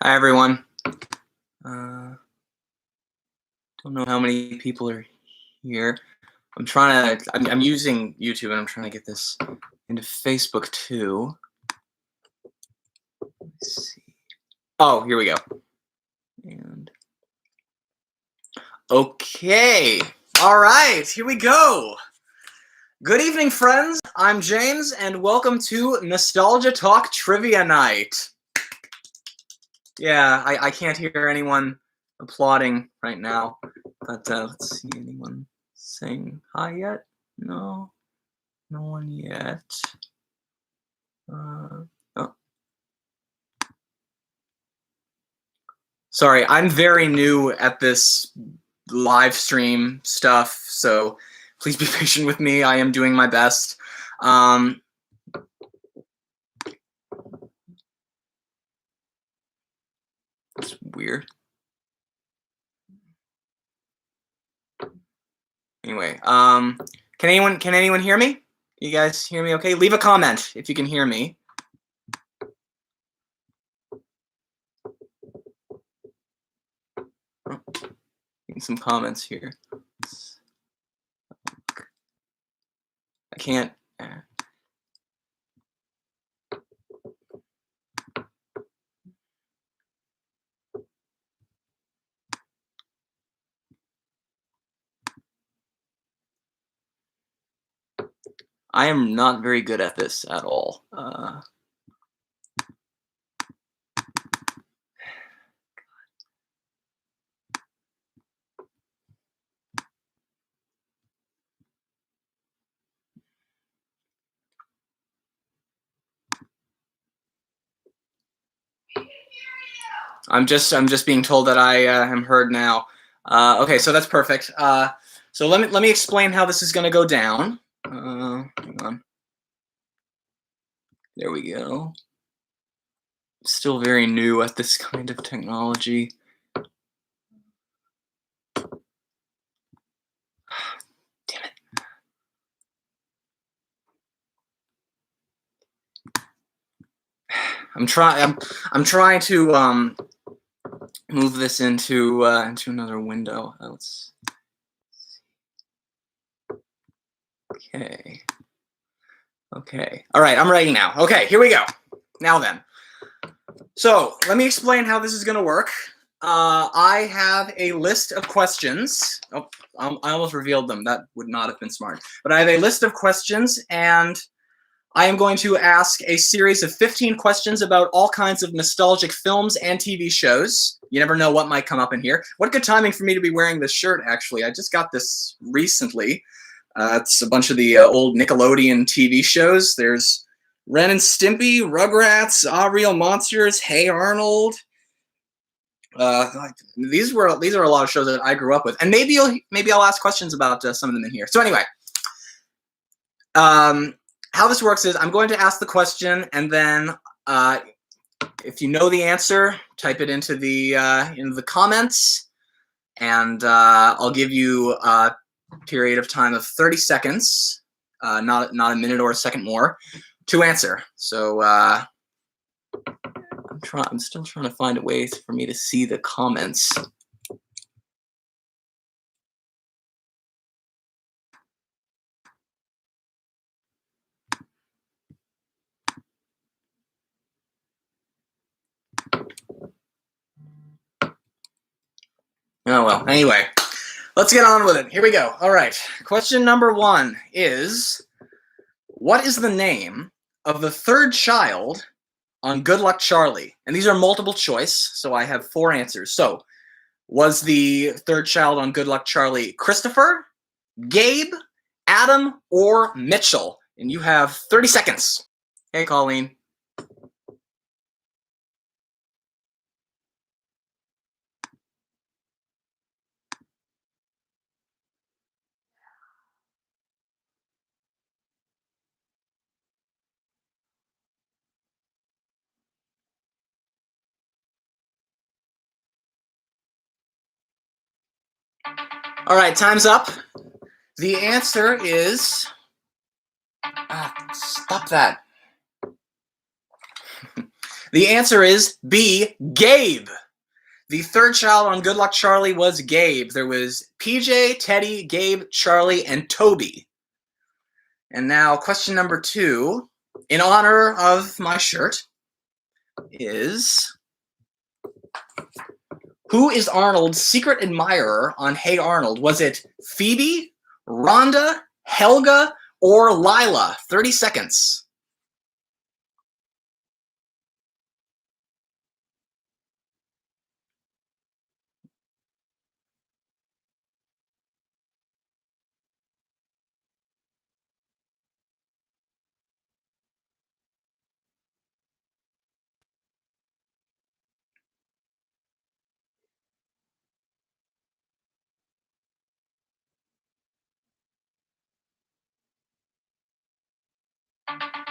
Hi everyone. Don't know how many people are here. I'm using YouTube and I'm trying to get this into Facebook too. Let's see. Oh, here we go. And okay. All right, here we go. Good evening, friends. I'm James, and welcome to Nostalgia Talk Trivia Night. Yeah, I can't hear anyone applauding right now, but let's see, anyone saying hi yet? No, no one yet. Oh. Sorry, I'm very new at this live stream stuff, so please be patient with me. I am doing my best. It's weird. Anyway, can anyone hear me? You guys hear me okay? Leave a comment if you can hear me. Oh, some comments here. I can't. I am not very good at this at all. I'm just being told that I am heard now. Okay, so that's perfect. So let me explain how this is going to go down. Hang on. There we go. Still very new at this kind of technology. Damn it. I'm trying to move this into another window. Let's okay. Okay. All right, I'm ready now. Okay, here we go. Now then. So let me explain how this is going to work. I have a list of questions. Oh, I almost revealed them. That would not have been smart. But I have a list of questions, and I am going to ask a series of 15 questions about all kinds of nostalgic films and TV shows. You never know what might come up in here. What good timing for me to be wearing this shirt, actually. I just got this recently. It's a bunch of the old Nickelodeon TV shows. There's Ren and Stimpy, Rugrats, Ah Real Monsters, Hey Arnold. These are a lot of shows that I grew up with, and maybe I'll ask questions about some of them in here. So anyway, how this works is I'm going to ask the question, and then if you know the answer, type it into the comments, and I'll give you a period of time of 30 seconds, not a minute or a second more, to answer. So I'm still trying to find a way for me to see the comments. Oh well, anyway, let's get on with it. Here we go. All right, question number 1 is, what is the name of the third child on Good Luck Charlie? And these are multiple choice, so I have 4 answers. So, was the third child on Good Luck Charlie Christopher, Gabe, Adam, or Mitchell? And you have 30 seconds. Hey, Colleen. All right, time's up. The answer is... stop that. The answer is B, Gabe. The third child on Good Luck Charlie was Gabe. There was PJ, Teddy, Gabe, Charlie, and Toby. And now question number 2, in honor of my shirt, is who is Arnold's secret admirer on Hey Arnold? Was it Phoebe, Rhonda, Helga, or Lila? 30 seconds.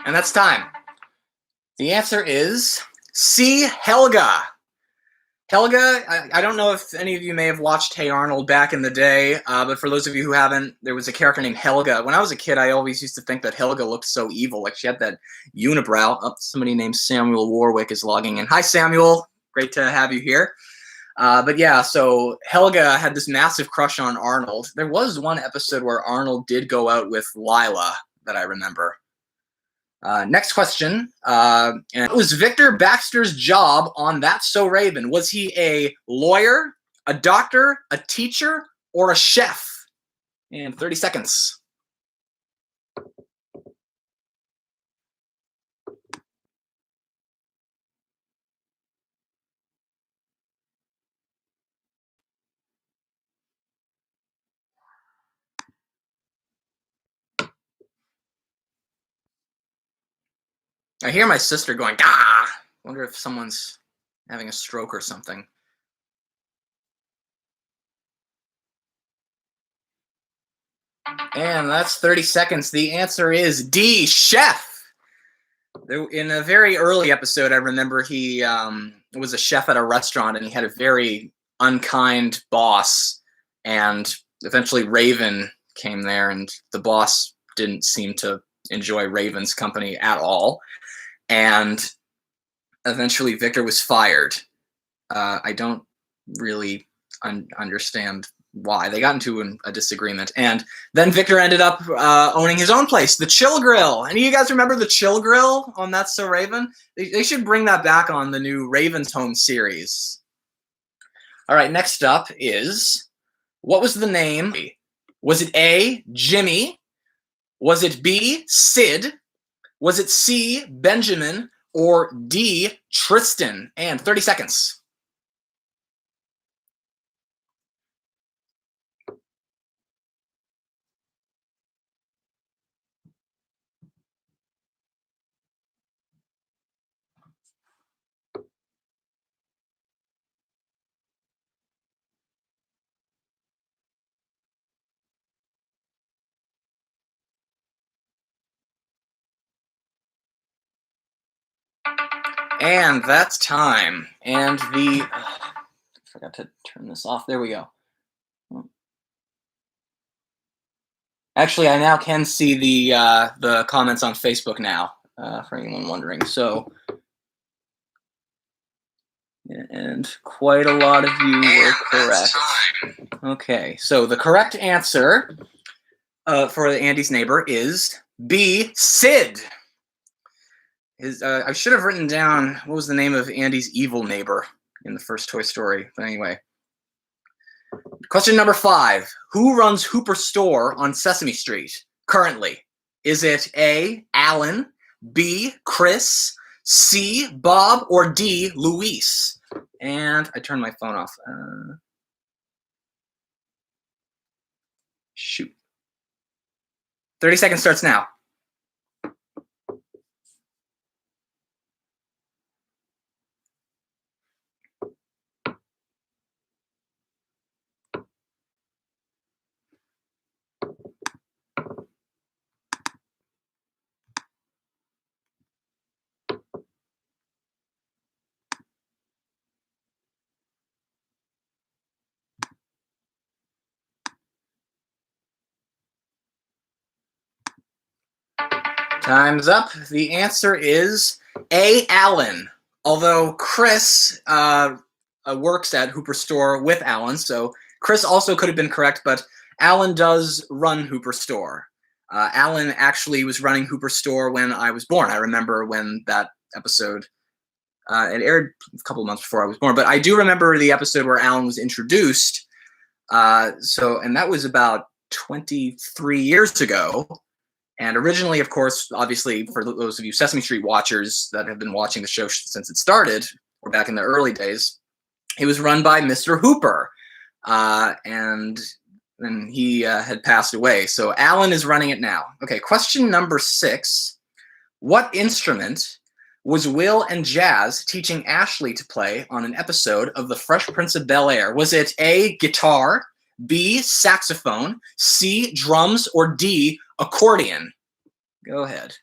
And that's time. The answer is C, Helga. Helga, I don't know if any of you may have watched Hey Arnold back in the day, but for those of you who haven't, there was a character named Helga. When I was a kid, I always used to think that Helga looked so evil. Like she had that unibrow. Oh, somebody named Samuel Warwick is logging in. Hi, Samuel. Great to have you here. But yeah, so Helga had this massive crush on Arnold. There was one episode where Arnold did go out with Lila that I remember. Next question. And what was Victor Baxter's job on That's So Raven? Was he a lawyer, a doctor, a teacher, or a chef? And 30 seconds. I hear my sister going, ah! Wonder if someone's having a stroke or something. And that's 30 seconds. The answer is D, chef. In a very early episode, I remember he was a chef at a restaurant, and he had a very unkind boss. And eventually Raven came there, and the boss didn't seem to enjoy Raven's company at all. And eventually Victor was fired. I don't really understand why. They got into a disagreement. And then Victor ended up owning his own place, the Chill Grill. Any of you guys remember the Chill Grill on That's So Raven? They should bring that back on the new Raven's Home series. All right, next up is, what was the name? Was it A, Jimmy? Was it B, Sid? Was it C, Benjamin? Or D, Tristan? And 30 seconds. And that's time. And the I forgot to turn this off. There we go. Actually, I now can see the comments on Facebook now, for anyone wondering. So, and quite a lot of you were correct. Okay, so the correct answer for Andy's neighbor is B, Sid. I should have written down what was the name of Andy's evil neighbor in the first Toy Story. But anyway. Question number 5. Who runs Hooper Store on Sesame Street currently? Is it A, Alan, B, Chris, C, Bob, or D, Luis? And I turned my phone off. Shoot. 30 seconds starts now. Time's up. The answer is A, Alan. Although Chris works at Hooper Store with Alan, so Chris also could have been correct, but Alan does run Hooper Store. Alan actually was running Hooper Store when I was born. I remember when that episode it aired a couple of months before I was born, but I do remember the episode where Alan was introduced. And that was about 23 years ago. And originally, of course, obviously, for those of you Sesame Street watchers that have been watching the show since it started, or back in the early days, it was run by Mr. Hooper. And then he had passed away. So Alan is running it now. Okay, question number 6. What instrument was Will and Jazz teaching Ashley to play on an episode of The Fresh Prince of Bel-Air? Was it A, guitar, B, saxophone, C, drums, or D, accordion? Go ahead.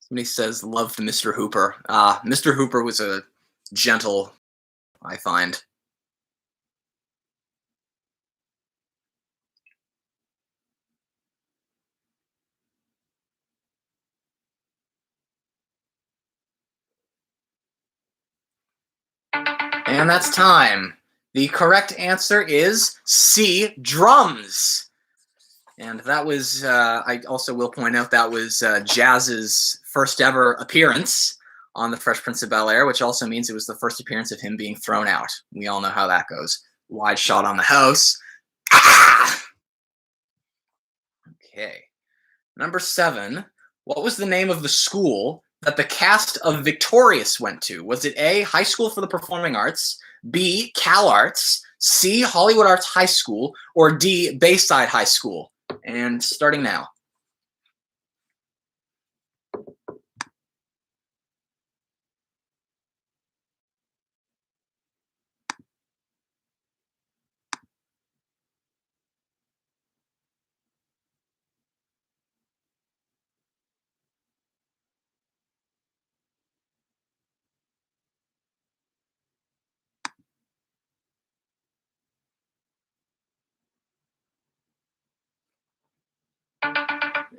Somebody says, loved Mr. Hooper. Mr. Hooper was a gentle, I find. And that's time. The correct answer is C, drums. And that was, I also will point out, that was Jazz's first ever appearance on The Fresh Prince of Bel-Air, which also means it was the first appearance of him being thrown out. We all know how that goes. Wide shot on the house. Ah! Okay. Number 7. What was the name of the school that the cast of Victorious went to? Was it A, High School for the Performing Arts, B, Cal Arts, C, Hollywood Arts High School, or D, Bayside High School? And starting now.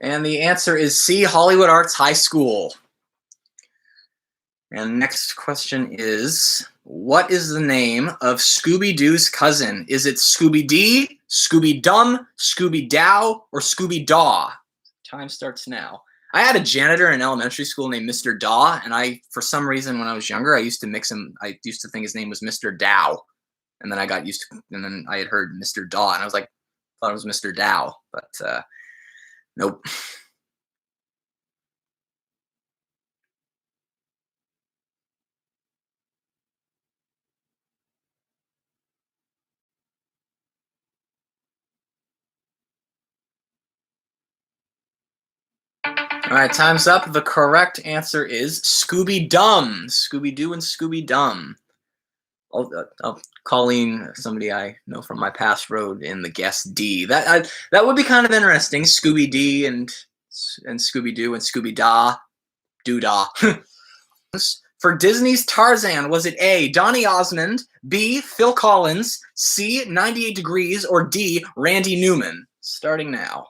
And the answer is C, Hollywood Arts High School. And next question is, what is the name of Scooby-Doo's cousin? Is it Scooby-Dee, Scooby-Dum, Scooby-Dow, or Scooby-Daw? Time starts now. I had a janitor in elementary school named Mr. Daw, and for some reason, when I was younger, I used to mix him. I used to think his name was Mr. Dow, and then I got used to, and then I had heard Mr. Daw, and I was like, thought it was Mr. Dow, but nope. All right, time's up. The correct answer is Scooby-Dum. Scooby-Doo and Scooby-Dum. Colleen, somebody I know from my past, wrote in the guess D. That would be kind of interesting. Scooby-D and Scooby-Doo and Scooby-Dah. Doo-Dah. For Disney's Tarzan, was it A, Donny Osmond, B, Phil Collins, C, 98 Degrees, or D, Randy Newman? Starting now.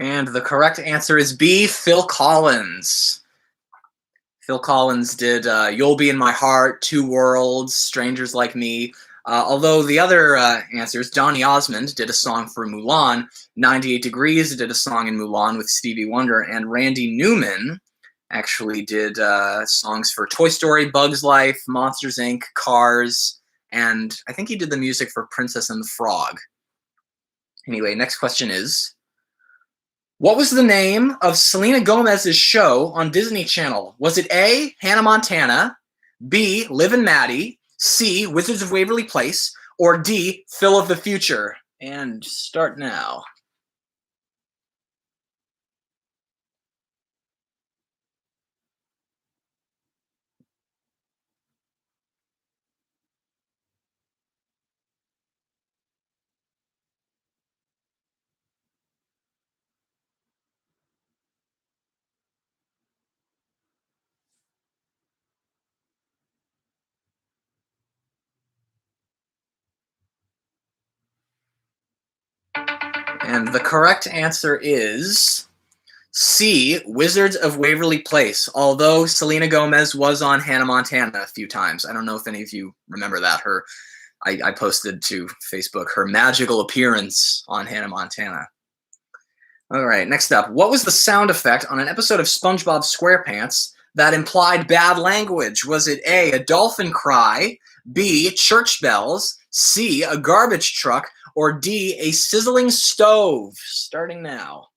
And the correct answer is B, Phil Collins. Phil Collins did You'll Be in My Heart, Two Worlds, Strangers Like Me. Although the other answers, Donny Osmond did a song for Mulan, 98 Degrees did a song in Mulan with Stevie Wonder, and Randy Newman actually did songs for Toy Story, Bugs Life, Monsters, Inc., Cars, and I think he did the music for Princess and the Frog. Anyway, next question is, what was the name of Selena Gomez's show on Disney Channel? Was it A, Hannah Montana, B, Liv and Maddie, C, Wizards of Waverly Place, or D, Phil of the Future? And start now. And the correct answer is C, Wizards of Waverly Place, although Selena Gomez was on Hannah Montana a few times. I don't know if any of you remember that. I posted to Facebook her magical appearance on Hannah Montana. All right, next up. What was the sound effect on an episode of SpongeBob SquarePants that implied bad language? Was it A, a dolphin cry, B, church bells, C, a garbage truck, or D, a sizzling stove? Starting now.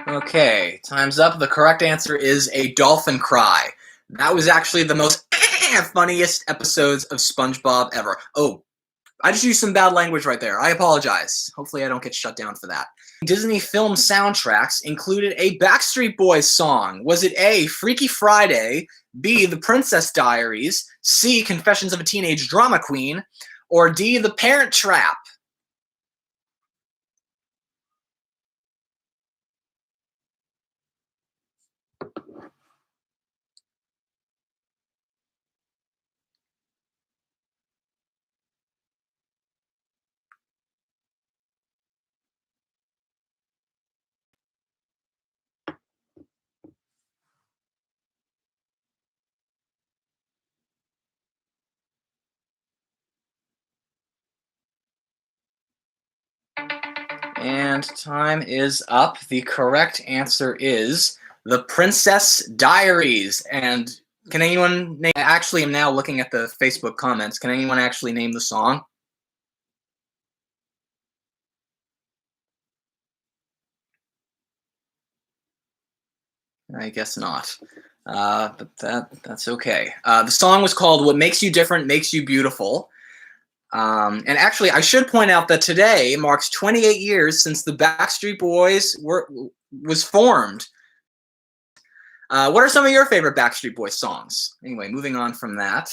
Okay, time's up. The correct answer is a dolphin cry. That was actually the most funniest episodes of SpongeBob ever. Oh, I just used some bad language right there. I apologize. Hopefully I don't get shut down for that. Disney film soundtracks included a Backstreet Boys song. Was it A, Freaky Friday, B, The Princess Diaries, C, Confessions of a Teenage Drama Queen, or D, The Parent Trap? And time is up. The correct answer is The Princess Diaries. And can anyone name? I actually am now looking at the Facebook comments. Can anyone actually name the song? I guess not. But that's okay. The song was called "What Makes You Different Makes You Beautiful." And actually, I should point out that today marks 28 years since the Backstreet Boys was formed. What are some of your favorite Backstreet Boys songs? Anyway, moving on from that.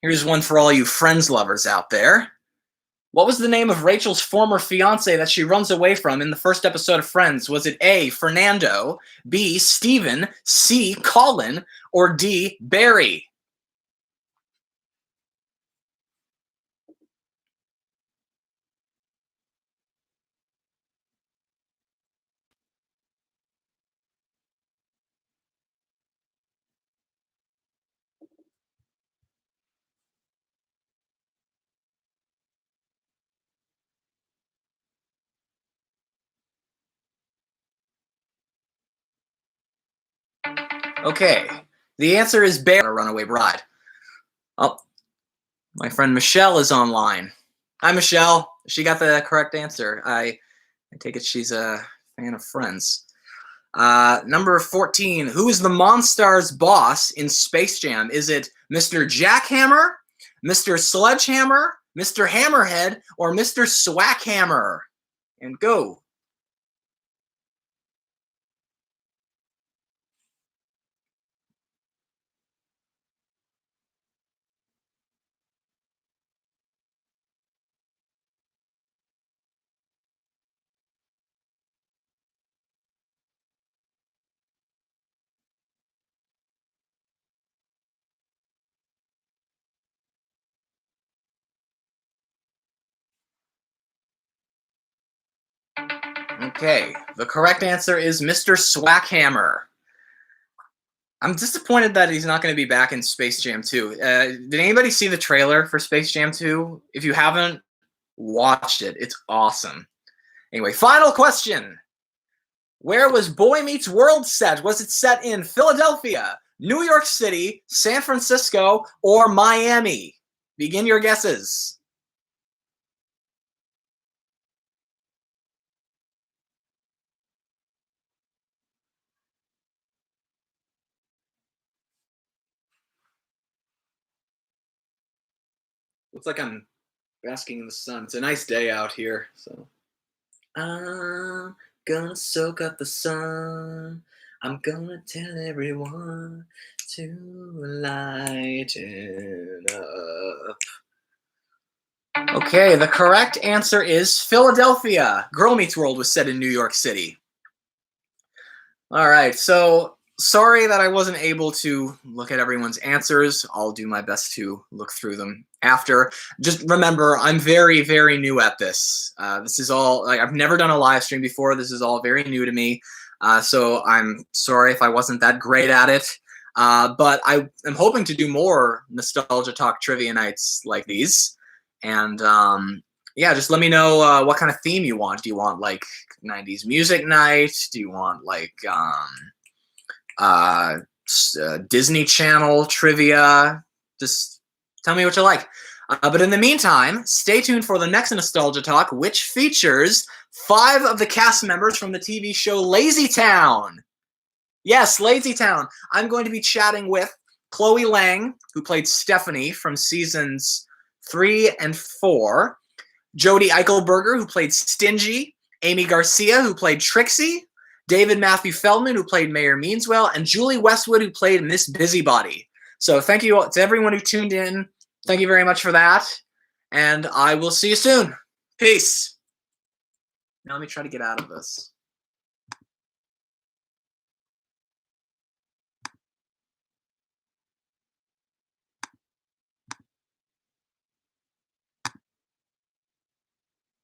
Here's one for all you Friends lovers out there. What was the name of Rachel's former fiance that she runs away from in the first episode of Friends? Was it A, Fernando, B, Steven, C, Colin, or D, Barry? Okay, the answer is Barry, a runaway bride. Oh, my friend Michelle is online. Hi, Michelle. She got the correct answer. I take it she's a fan of Friends. Number 14. Who is the Monstars boss in Space Jam? Is it Mr. Jackhammer, Mr. Sledgehammer, Mr. Hammerhead, or Mr. Swackhammer? And go. Okay, the correct answer is Mr. Swackhammer. I'm disappointed that he's not going to be back in Space Jam 2. Did anybody see the trailer for Space Jam 2? If you haven't watched it, it's awesome. Anyway, final question. Where was Boy Meets World set? Was it set in Philadelphia, New York City, San Francisco, or Miami? Begin your guesses. Looks like I'm Basking in the sun. It's a nice day out here, so. I'm gonna soak up the sun. I'm gonna tell everyone to lighten up. Okay, the correct answer is Philadelphia. Girl Meets World was set in New York City. All right, so sorry that I wasn't able to look at everyone's answers. I'll do my best to look through them after. Just remember, I'm very, very new at this. This is all, like, I've never done a live stream before. This is all very new to me. So I'm sorry if I wasn't that great at it. But I am hoping to do more Nostalgia Talk trivia nights like these. And yeah, just let me know what kind of theme you want. Do you want like 90s music night? Do you want like Disney Channel trivia? Just tell me what you like. But in the meantime, stay tuned for the next Nostalgia Talk, which features 5 of the cast members from the TV show Lazy Town. Yes, Lazy Town. I'm going to be chatting with Chloe Lang, who played Stephanie from seasons 3 and 4, Jodie Eichelberger, who played Stingy, Amy Garcia, who played Trixie, David Matthew Feldman, who played Mayor Meanswell, and Julie Westwood, who played Miss Busybody. So thank you to everyone who tuned in. Thank you very much for that. And I will see you soon. Peace. Now let me try to get out of this.